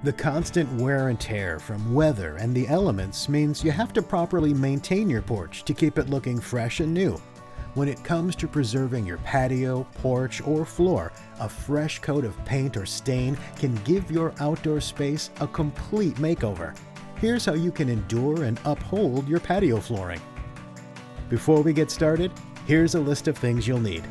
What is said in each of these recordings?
The constant wear and tear from weather and the elements means you have to properly maintain your porch to keep it looking fresh and new. When it comes to preserving your patio, porch, or floor, a fresh coat of paint or stain can give your outdoor space a complete makeover. Here's how you can endure and uphold your patio flooring. Before we get started, here's a list of things you'll need.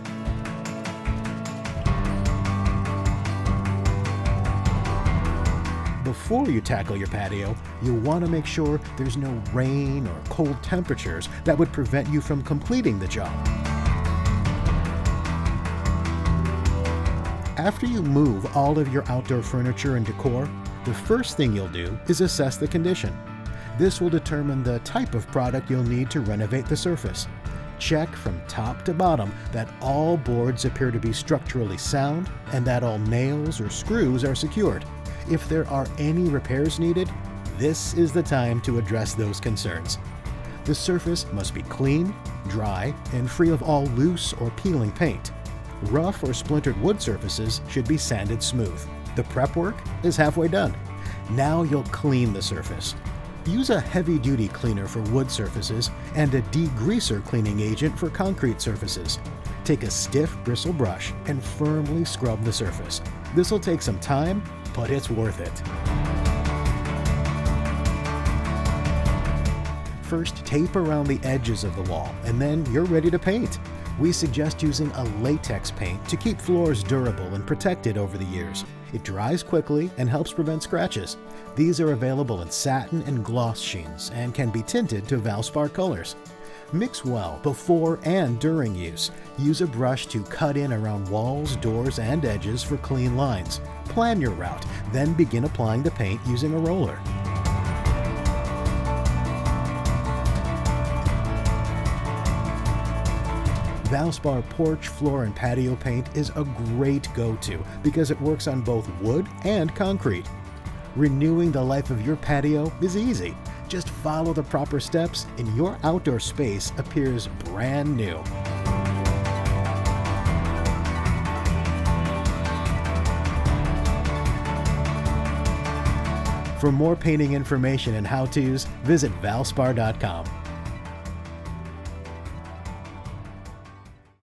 Before you tackle your patio, you'll want to make sure there's no rain or cold temperatures that would prevent you from completing the job. After you move all of your outdoor furniture and decor, the first thing you'll do is assess the condition. This will determine the type of product you'll need to renovate the surface. Check from top to bottom that all boards appear to be structurally sound and that all nails or screws are secured. If there are any repairs needed, this is the time to address those concerns. The surface must be clean, dry, and free of all loose or peeling paint. Rough or splintered wood surfaces should be sanded smooth. The prep work is halfway done. Now you'll clean the surface. Use a heavy-duty cleaner for wood surfaces and a degreaser cleaning agent for concrete surfaces. Take a stiff bristle brush and firmly scrub the surface. This will take some time, but it's worth it. First, tape around the edges of the wall, and then you're ready to paint. We suggest using a latex paint to keep floors durable and protected over the years. It dries quickly and helps prevent scratches. These are available in satin and gloss sheens and can be tinted to Valspar colors. Mix well before and during use. Use a brush to cut in around walls, doors, and edges for clean lines. Plan your route, then begin applying the paint using a roller. Valspar porch, floor, and patio paint is a great go-to because it works on both wood and concrete. Renewing the life of your patio is easy. Just follow the proper steps and your outdoor space appears brand new. For more painting information and how-tos, visit valspar.com.